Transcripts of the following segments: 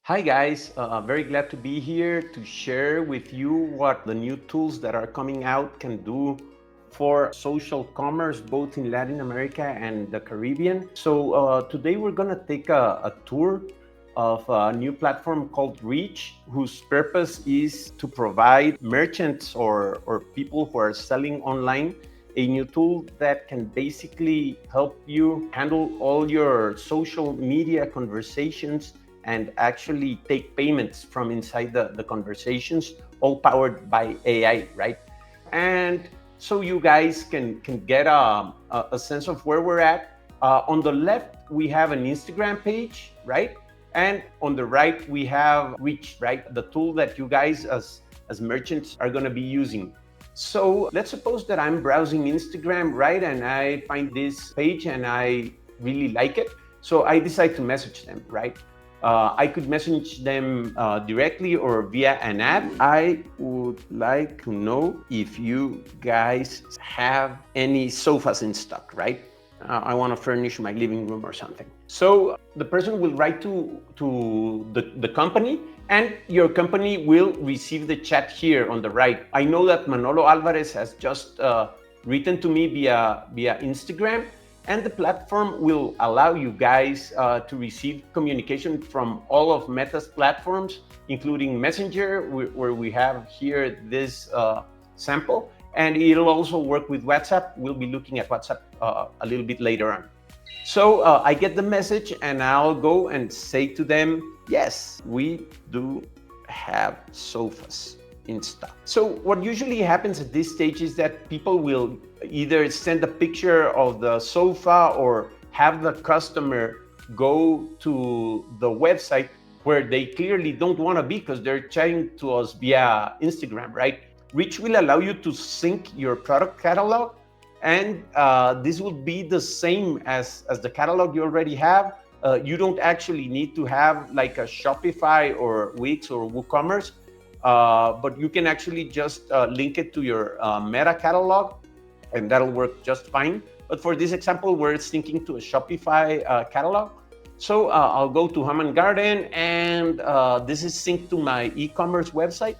Hi guys, very glad to be here to share with you what the new tools that are coming out can do for social commerce, both in Latin America and the Caribbean. So today we're gonna take a tour of a new platform called Reach, whose purpose is to provide merchants or people who are selling online a new tool that can basically help you handle all your social media conversations and actually take payments from inside the conversations, all powered by AI, right? And so you guys can get a sense of where we're at. On the left, we have an Instagram page, right? And on the right, we have Reach, right? The tool that you guys as merchants are gonna be using. So let's suppose that I'm browsing Instagram, right? And I find this page and I really like it. So I decide to message them, right? I could message them directly or via an app. I would like to know if you guys have any sofas in stock, right? I want to furnish my living room or something. So the person will write to the company, and your company will receive the chat here on the right. I know that Manolo Alvarez has just written to me via Instagram, and the platform will allow you guys to receive communication from all of Meta's platforms, including Messenger, where we have here this sample. And it'll also work with WhatsApp. We'll be looking at WhatsApp a little bit later on. So I get the message and I'll go and say to them, yes, we do have sofas in stock. So what usually happens at this stage is that people will either send a picture of the sofa or have the customer go to the website where they clearly don't want to be because they're chatting to us via Instagram, right? Reach will allow you to sync your product catalog, and this will be the same as the catalog you already have. You don't actually need to have like a Shopify or Wix or WooCommerce, but you can actually just link it to your Meta catalog, and that'll work just fine. But for this example, we're syncing to a Shopify catalog. So I'll go to Home and Garden, and this is synced to my e-commerce website.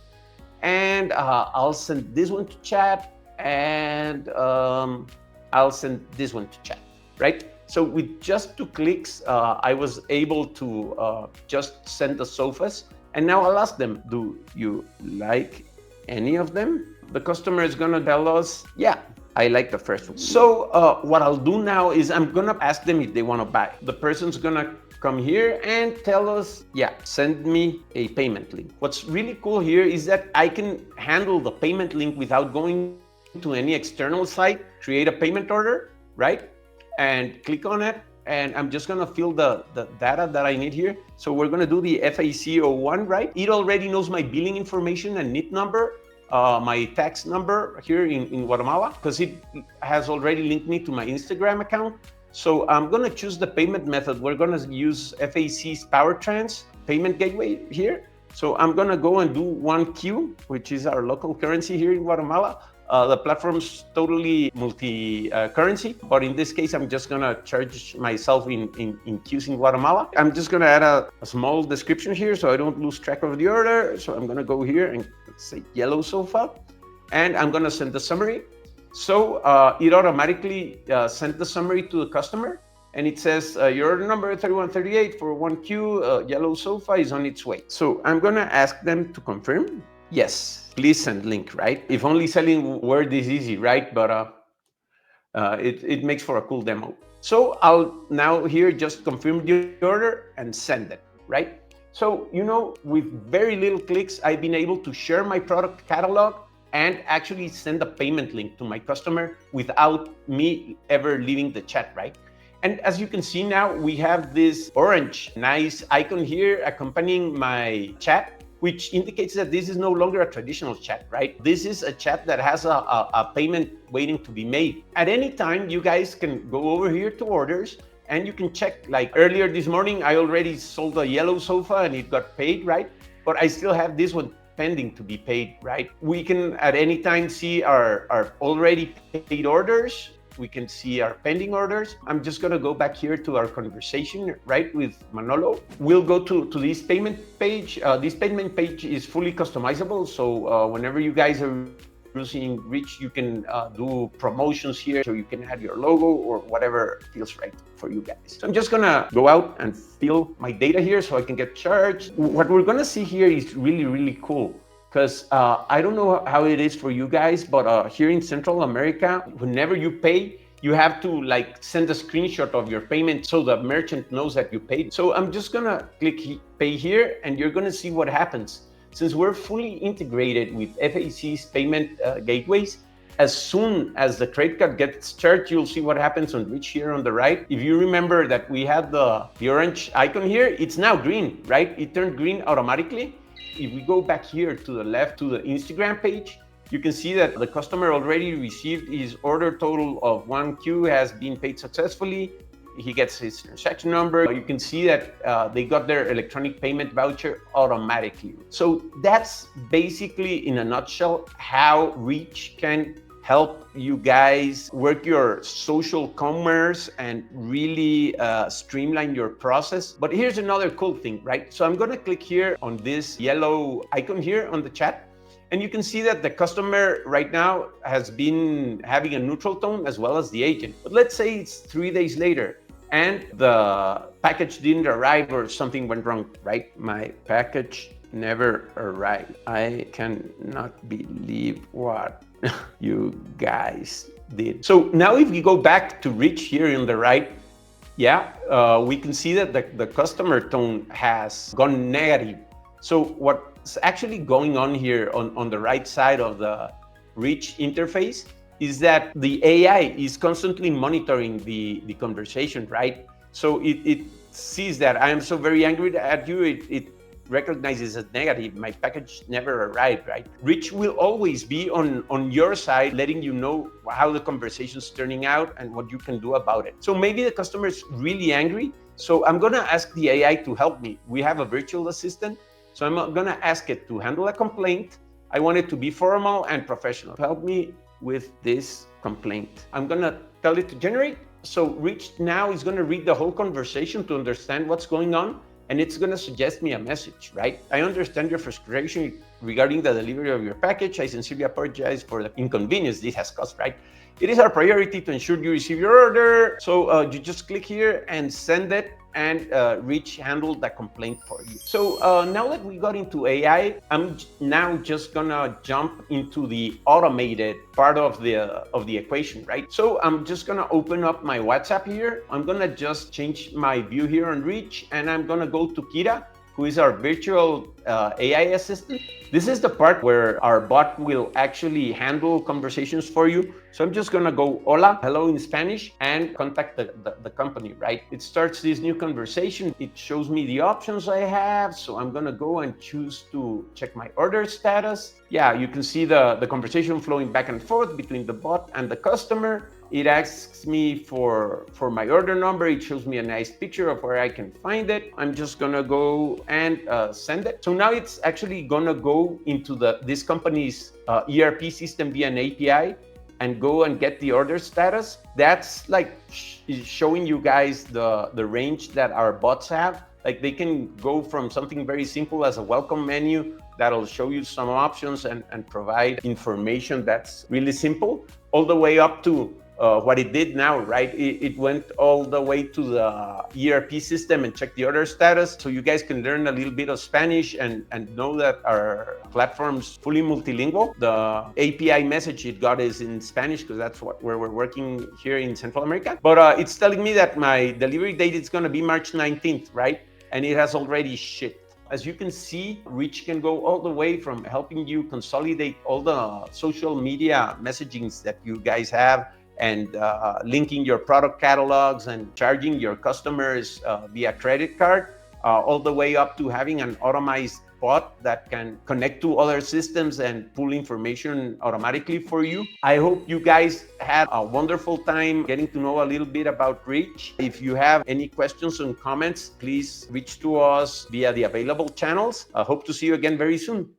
And I'll send this one to chat, and I'll send this one to chat, right? So with just 2 clicks, I was able to just send the sofas. And now I'll ask them, do you like any of them? The customer is gonna tell us, yeah, I like the first one. So what I'll do now is I'm gonna ask them if they wanna buy. The person's gonna come here and tell us, yeah, send me a payment link. What's really cool here is that I can handle the payment link without going to any external site, create a payment order, right? And click on it. And I'm just gonna fill the data that I need here. So we're gonna do the FAC01, right? It already knows my billing information and NIT number, my tax number here in Guatemala, because it has already linked me to my Instagram account. So I'm gonna choose the payment method. We're gonna use FAC's PowerTrans payment gateway here. So I'm gonna go and do 1Q, which is our local currency here in Guatemala. The platform's totally multi-currency, but in this case, I'm just gonna charge myself in Qs in Guatemala. I'm just gonna add a small description here so I don't lose track of the order. So I'm gonna go here and say yellow sofa, and I'm gonna send the summary. So it automatically sent the summary to the customer, and it says your order number 3138 for 1Q yellow sofa is on its way. So I'm gonna ask them to confirm. Yes, please send link, right? If only selling Word is easy, right? But it makes for a cool demo. So I'll now here just confirm the order and send it, right? So, with very little clicks, I've been able to share my product catalog and actually send a payment link to my customer without me ever leaving the chat, right? And as you can see now, we have this orange nice icon here accompanying my chat, which indicates that this is no longer a traditional chat, right? This is a chat that has a payment waiting to be made. At any time, you guys can go over here to orders, and you can check, like earlier this morning, I already sold a yellow sofa and it got paid, right? But I still have this one pending to be paid, right? We can at any time see our already paid orders, we can see our pending orders. I'm just gonna go back here to our conversation, right, with Manolo. We'll go to this payment page. This payment page is fully customizable, so whenever you guys are using Reach, you can do promotions here, so you can add your logo or whatever feels right for you guys. So I'm just gonna go out and fill my data here so I can get charged. What we're gonna see here is really, really cool, because I don't know how it is for you guys, but here in Central America, whenever you pay, you have to like send a screenshot of your payment so the merchant knows that you paid. So I'm just gonna click pay here, and you're gonna see what happens. Since we're fully integrated with FAC's payment gateways, as soon as the credit card gets charged, you'll see what happens on Reach here on the right. If you remember that we had the orange icon here, it's now green, right? It turned green automatically. If we go back here to the left to the Instagram page, you can see that the customer already received his order total of 1Q has been paid successfully. He gets his transaction number. You can see that they got their electronic payment voucher automatically. So that's basically, in a nutshell, how Reach can help you guys work your social commerce and really streamline your process. But here's another cool thing, right? So I'm gonna click here on this yellow icon here on the chat. And you can see that the customer right now has been having a neutral tone as well as the agent. But let's say it's 3 days later and the package didn't arrive or something went wrong, right? My package never arrived. I cannot believe what you guys did. So now if we go back to Reach here on the right, we can see that the customer tone has gone negative. So what's actually going on here on the right side of the Reach interface is that the AI is constantly monitoring the conversation, right? So it sees that I am so very angry at you, it recognizes as negative, my package never arrived, right? Reach will always be on your side, letting you know how the conversation's turning out and what you can do about it. So maybe the customer is really angry, so I'm gonna ask the AI to help me. We have a virtual assistant, so I'm gonna ask it to handle a complaint. I want it to be formal and professional. Help me with this complaint. I'm gonna tell it to generate. So Reach now is gonna read the whole conversation to understand what's going on, and it's gonna suggest me a message, right? I understand your frustration regarding the delivery of your package. I sincerely apologize for the inconvenience this has caused, right? It is our priority to ensure you receive your order. So you just click here and send it, and Reach handled the complaint for you. So now that we got into AI, I'm now just gonna jump into the automated part of the equation, right? So I'm just gonna open up my WhatsApp here. I'm gonna just change my view here on Reach, and I'm gonna go to Kira, who is our virtual AI assistant. This is the part where our bot will actually handle conversations for you. So I'm just gonna go hola, hello in Spanish, and contact the company, right? It starts this new conversation. It shows me the options I have. So I'm gonna go and choose to check my order status. Yeah, you can see the conversation flowing back and forth between the bot and the customer. It asks me for my order number. It shows me a nice picture of where I can find it. I'm just gonna go and send it. So now it's actually gonna go into this company's ERP system via an API and go and get the order status. That's like showing you guys the range that our bots have. Like they can go from something very simple as a welcome menu that'll show you some options and provide information that's really simple, all the way up to what it did now, right? It went all the way to the ERP system and checked the order status. So you guys can learn a little bit of Spanish and know that our platform's fully multilingual. The API message it got is in Spanish because that's where we're working here in Central America. But it's telling me that my delivery date is gonna be March 19th, right? And it has already shipped. As you can see, Reach can go all the way from helping you consolidate all the social media messagings that you guys have, and linking your product catalogs and charging your customers via credit card, all the way up to having an automized bot that can connect to other systems and pull information automatically for you. I hope you guys had a wonderful time getting to know a little bit about Reach. If you have any questions and comments, please reach to us via the available channels. I hope to see you again very soon.